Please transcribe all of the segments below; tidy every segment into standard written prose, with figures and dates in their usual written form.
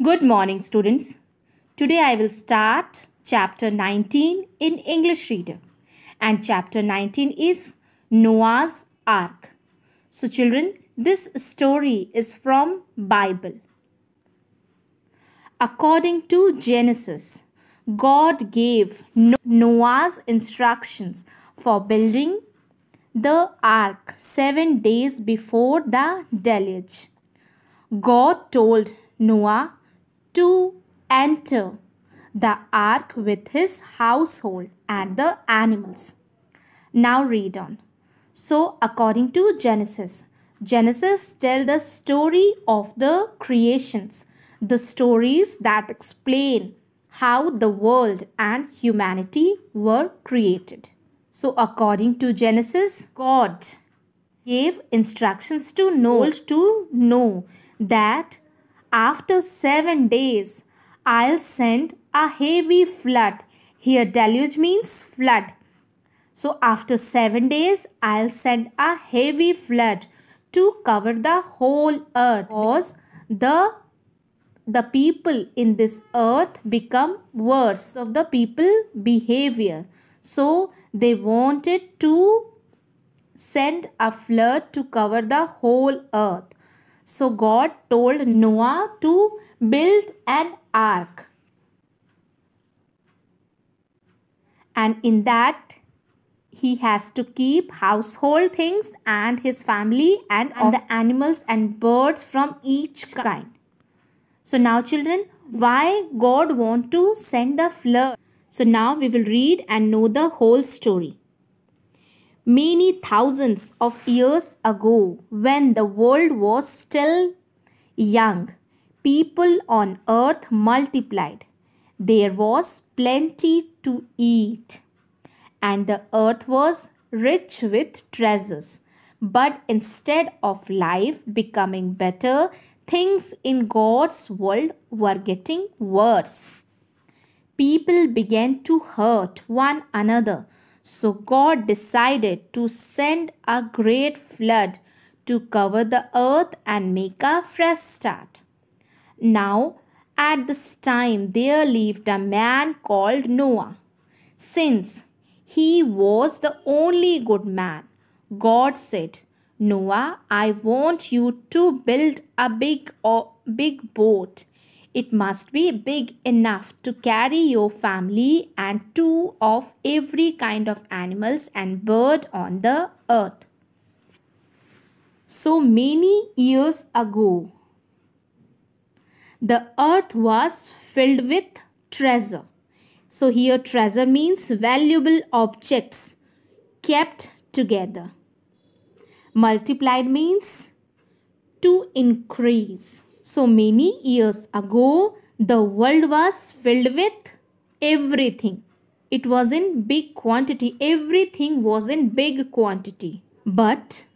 Good morning, students. Today I will start chapter 19 in English Reader. And chapter 19 is Noah's Ark. So children, this story is from Bible. According to Genesis, God gave Noah's instructions for building the ark 7 days before the deluge. God told Noah to enter the ark with his household and the animals. Now read on. So according to Genesis tells the story of the creations, the stories that explain how the world and humanity were created. So according to Genesis, God gave instructions to Noah to know that after 7 days I'll send a heavy flood. Here deluge means flood. So after 7 days I'll send a heavy flood to cover the whole earth, because the people in this earth become worse of the people behavior. So they wanted to send a flood to cover the whole earth. So God told Noah to build an ark. And in that he has to keep household things and his family and all the animals and birds from each kind. So now children, why God want to send the flood? So now we will read and know the whole story. Many thousands of years ago, when the world was still young, people on earth multiplied. There was plenty to eat, and the earth was rich with treasures. But instead of life becoming better, things in God's world were getting worse. People began to hurt one another. So God decided to send a great flood to cover the earth and make a fresh start. Now, at this time, there lived a man called Noah. Since he was the only good man, God said, Noah, I want you to build a big boat. It must be big enough to carry your family and 2 of every kind of animals and bird on the earth. So many years ago, the earth was filled with treasure. So here treasure means valuable objects kept together. Multiplied means to increase. So many years ago, the world was filled with everything. It was in big quantity. Everything was in big quantity. But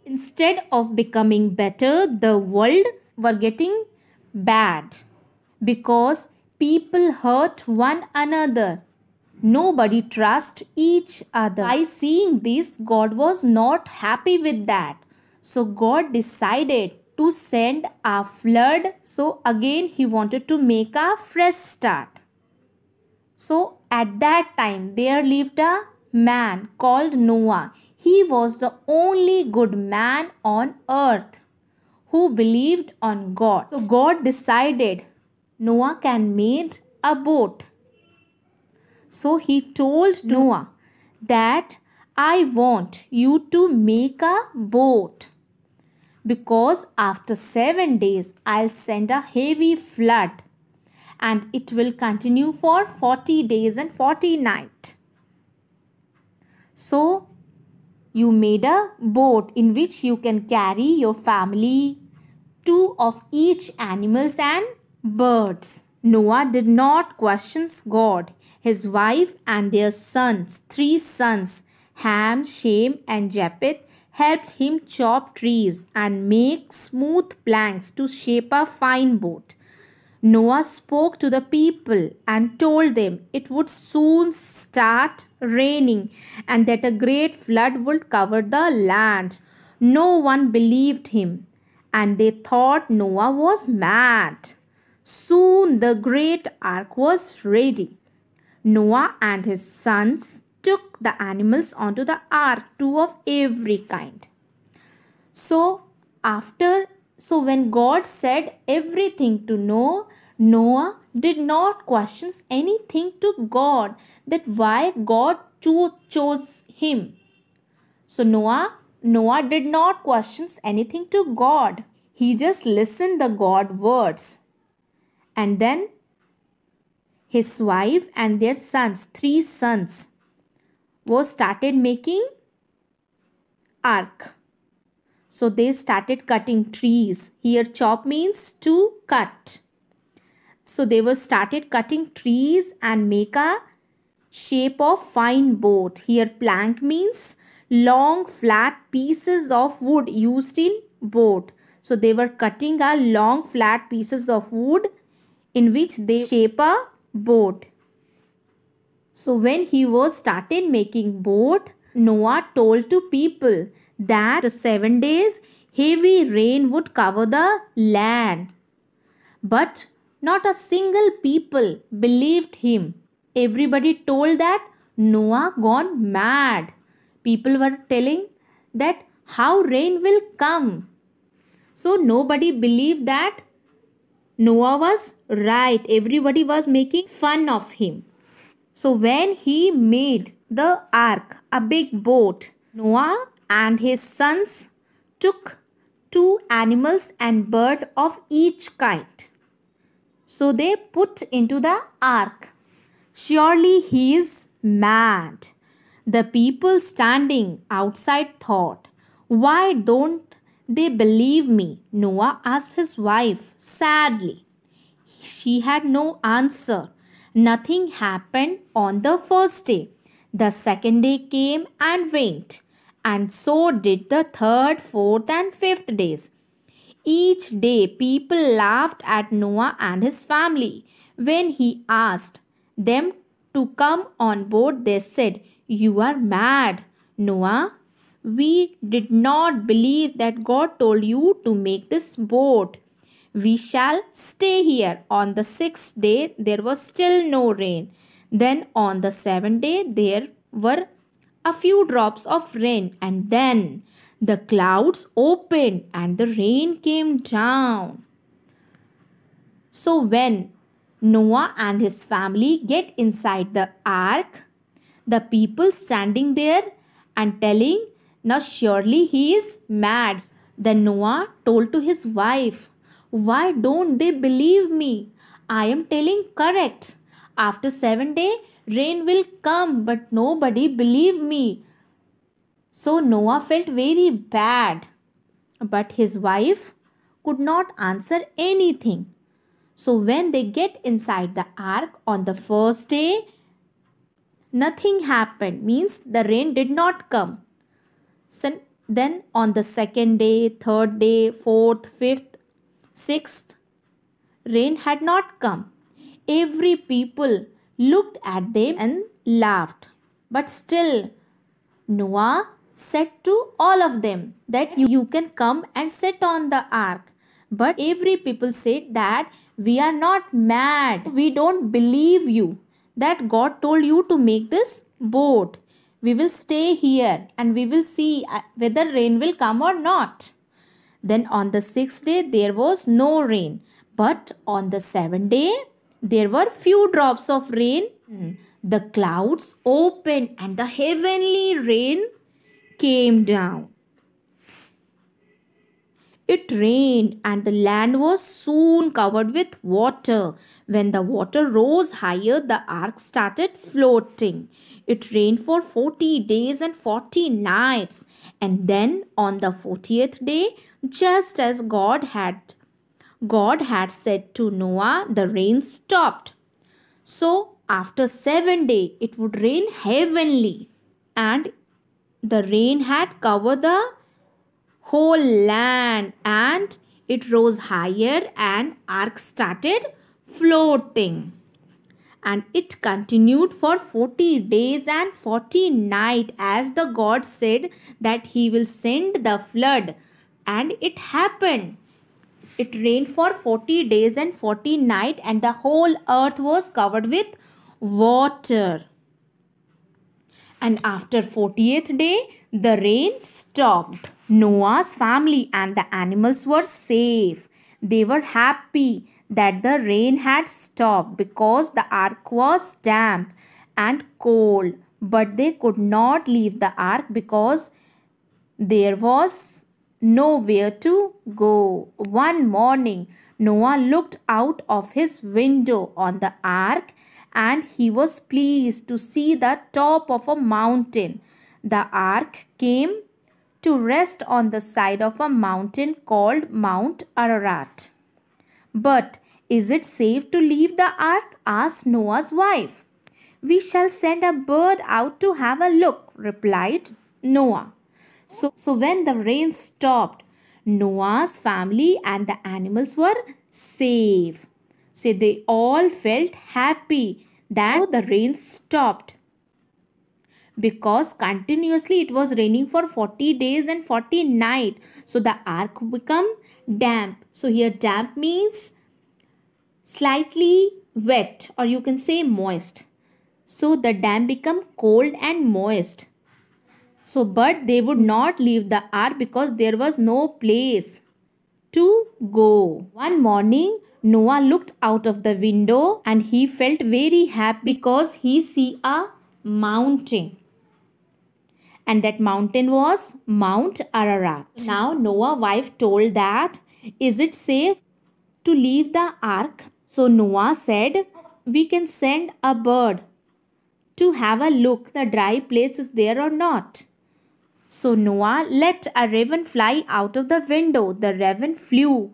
instead of becoming better, the world were getting bad, because people hurt one another. Nobody trust each other. By seeing this, God was not happy with that. So God decided to send a flood. So again he wanted to make a fresh start. So at that time there lived a man called Noah. He was the only good man on earth who believed on God. So God decided Noah can make a boat. So he told Noah that I want you to make a boat, because after 7 days I'll send a heavy flood and it will continue for 40 days and 40 nights. So you made a boat in which you can carry your family, 2 of each animals and birds. Noah did not question God. His wife and their sons, 3 sons, Ham, Shem and Japheth, helped him chop trees and make smooth planks to shape a fine boat. Noah spoke to the people and told them it would soon start raining and that a great flood would cover the land. No one believed him, and they thought Noah was mad. Soon the great ark was ready. Noah and his sons took the animals onto the ark, two of every kind. So when God said everything to Noah did not question anything to God, that why God chose him. So Noah did not question anything to God. He just listened the God words. And then his wife and their sons, 3 sons, was started making ark. So they started cutting trees. Here chop means to cut. So they were started cutting trees and make a shape of fine boat. Here plank means long flat pieces of wood used in boat. So they were cutting a long flat pieces of wood in which they shape a boat. So when he was started making boat, Noah told to people that the 7 days heavy rain would cover the land. But not a single people believed him. Everybody told that Noah gone mad. People were telling that how rain will come. So nobody believed that Noah was right. Everybody was making fun of him. So when he made the ark, a big boat, Noah and his sons took 2 animals and bird of each kind. So they put into the ark. Surely he is mad. The people standing outside thought, why don't they believe me? Noah asked his wife sadly. She had no answer. Nothing happened on the first day. The second day came and went, and so did the third, fourth, and fifth days. Each day people laughed at Noah and his family. When he asked them to come on board, they said, "You are mad, Noah. We did not believe that God told you to make this boat. We shall stay here." On the 6th day there was still no rain. Then on the 7th day there were a few drops of rain, and then the clouds opened and the rain came down. So when Noah and his family get inside the ark, the people standing there and telling, "Now surely he is mad." Then Noah told to his wife, "Why don't they believe me? I am telling correct. After 7 days, rain will come, but nobody believed me." So Noah felt very bad, but his wife could not answer anything. So when they get inside the ark on the first day, nothing happened, means the rain did not come. So then on the second day, third day, fourth, fifth, sixth, rain had not come. Every people looked at them and laughed. But still, Noah said to all of them that you can come and sit on the ark. But every people said that we are not mad. We don't believe you that God told you to make this boat. We will stay here and we will see whether rain will come or not. Then on the 6th day there was no rain. But on the 7th day there were few drops of rain. The clouds opened and the heavenly rain came down. It rained and the land was soon covered with water. When the water rose higher, the ark started floating. It rained for 40 days and 40 nights. And then on the 40th day, just as God had said to Noah, the rain stopped. So after 7 days, it would rain heavenly. And the rain had covered the whole land and it rose higher and ark started floating. And it continued for 40 days and 40 nights as the God said that he will send the flood. And it happened. It rained for 40 days and 40 nights, and the whole earth was covered with water. And after 40th day, the rain stopped. Noah's family and the animals were safe. They were happy that the rain had stopped because the ark was damp and cold. But they could not leave the ark because there was nowhere to go. One morning, Noah looked out of his window on the ark and he was pleased to see the top of a mountain. The ark came to rest on the side of a mountain called Mount Ararat. But is it safe to leave the ark? Asked Noah's wife. We shall send a bird out to have a look, replied Noah. So when the rain stopped, Noah's family and the animals were safe. So they all felt happy that the rain stopped, because continuously it was raining for 40 days and 40 nights. So the ark become damp. So here damp means slightly wet, or you can say moist. So the dam become cold and moist. So but they would not leave the ark because there was no place to go. One morning, Noah looked out of the window and he felt very happy because he see a mountain. And that mountain was Mount Ararat. Now Noah's wife told that, is it safe to leave the ark? So Noah said, we can send a bird to have a look the dry place is there or not. So Noah let a raven fly out of the window. The raven flew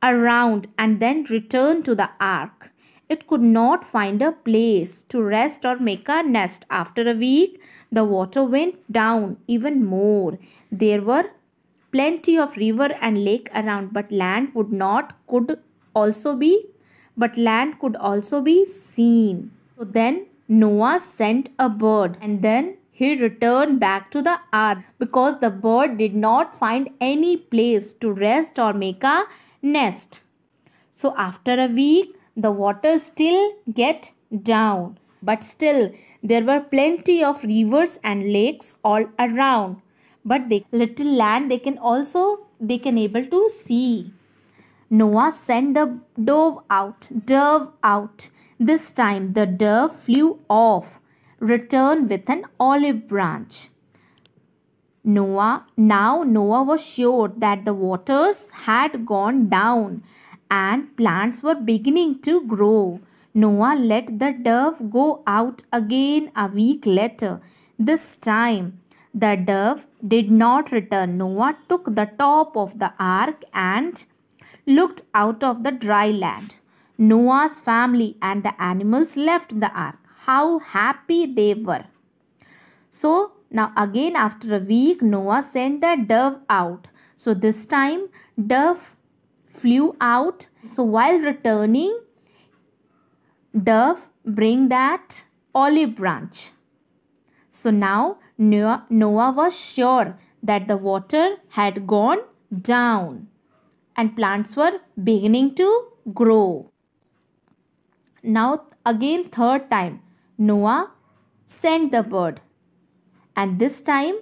around and then returned to the ark. It could not find a place to rest or make a nest. After a week, the water went down even more. There were plenty of river and lake around, but land could also be seen. So then Noah sent a bird, and then he returned back to the ark because the bird did not find any place to rest or make a nest. So after a week, the water still get down, but still there were plenty of rivers and lakes all around. But the little land they can able to see. Noah sent the dove out. This time the dove flew off, returned with an olive branch. Now Noah was sure that the waters had gone down and plants were beginning to grow. Noah let the dove go out again a week later. This time the dove did not return. Noah took the top of the ark and looked out of the dry land. Noah's family and the animals left the ark. How happy they were. So now again after a week, Noah sent the dove out. So this time dove flew out. So while returning, dove bring that olive branch. So now Noah was sure that the water had gone down and plants were beginning to grow. Now again third time, Noah sent the bird, and this time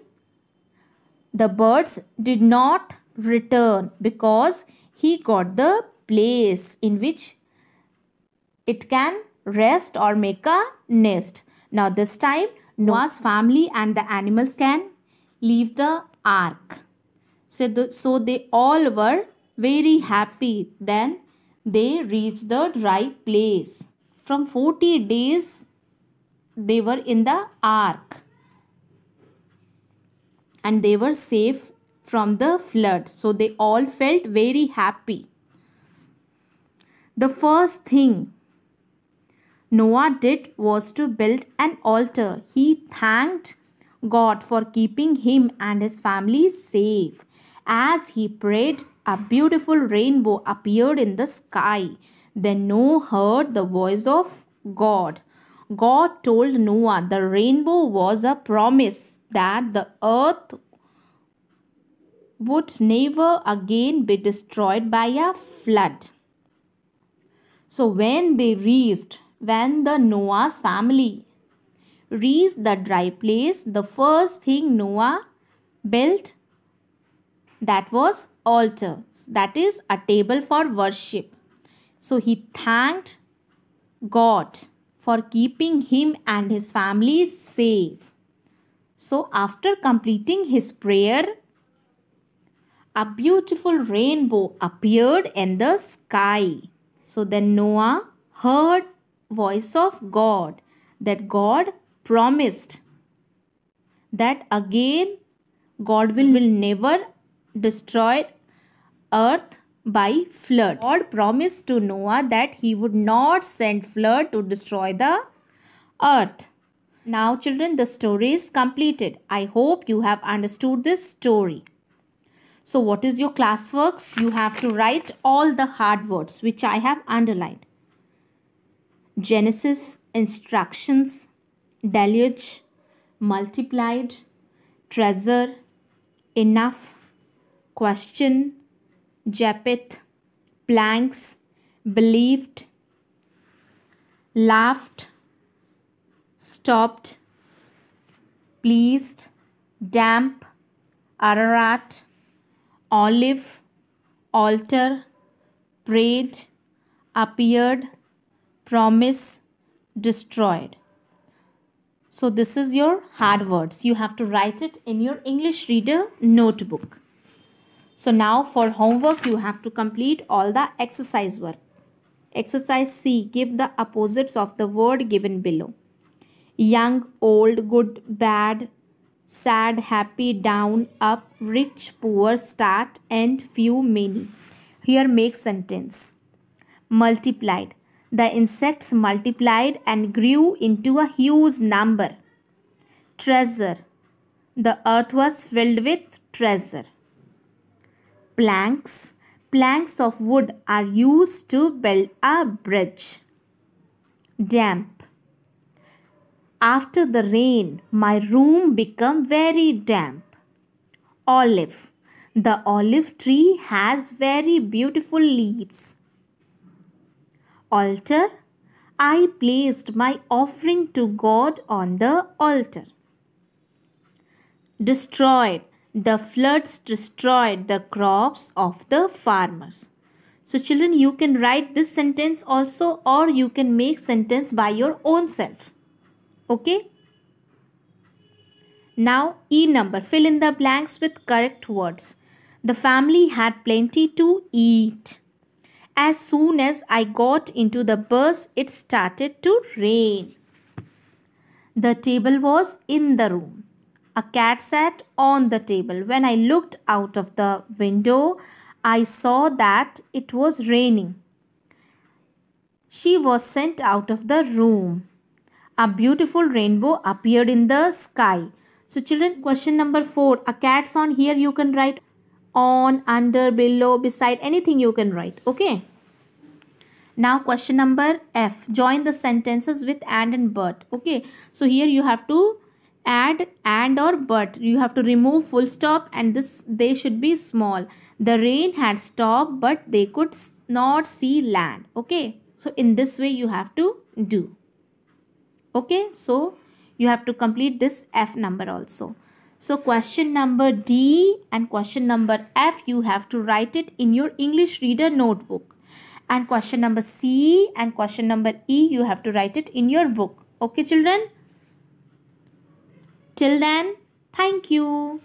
the birds did not return because he got the place in which it can rest or make a nest. Now this time Noah's family and the animals can leave the ark. So they all were very happy. Then they reached the dry place. From 40 days they were in the ark and they were safe from the flood. So they all felt very happy. The first thing Noah did was to build an altar. He thanked God for keeping him and his family safe. As he prayed, a beautiful rainbow appeared in the sky. Then Noah heard the voice of God. God told Noah the rainbow was a promise that the earth would never again be destroyed by a flood. So when the Noah's family reached the dry place, the first thing Noah built, that was altar, that is a table for worship. So he thanked God for keeping him and his family safe. So after completing his prayer, a beautiful rainbow appeared in the sky. So then Noah heard voice of God, that God promised that again God will never destroy earth by flood. God promised to Noah that he would not send flood to destroy the earth. Now children, the story is completed. I hope you have understood this story. So what is your classworks? You have to write all the hard words which I have underlined. Genesis, instructions, deluge, multiplied, treasure, enough, question, Japheth, planks, believed, laughed, stopped, pleased, damp, Ararat, olive, altar, prayed, appeared, promise, destroyed. So this is your hard words. You have to write it in your English reader notebook. So now for homework, you have to complete all the exercise work. Exercise C. Give the opposites of the word given below. Young, old, good, bad, sad, happy, down, up, rich, poor, start, end, few, many. Here make sentence. Multiplied. The insects multiplied and grew into a huge number. Treasure. The earth was filled with treasure. Planks. Planks of wood are used to build a bridge. Damp. After the rain, my room became very damp. Olive. The olive tree has very beautiful leaves. Altar. I placed my offering to God on the altar. Destroyed. The floods destroyed the crops of the farmers. So children, you can write this sentence also, or you can make sentence by your own self. Okay. Now E number. Fill in the blanks with correct words. The family had plenty to eat. As soon as I got into the bus, it started to rain. The table was in the room. A cat sat on the table. When I looked out of the window, I saw that it was raining. She was sent out of the room. A beautiful rainbow appeared in the sky. So children, question number 4. A cat's on. Here you can write on, under, below, beside, anything you can write. Okay. Now question number F. Join the sentences with and but. Okay. So here you have to add and or but. You have to remove full stop and they should be small. The rain had stopped but they could not see land. Okay. So in this way you have to do. Okay. So you have to complete this F number also. So question number D and question number F, you have to write it in your English reader notebook. And question number C and question number E, you have to write it in your book. Okay children? Till then, thank you.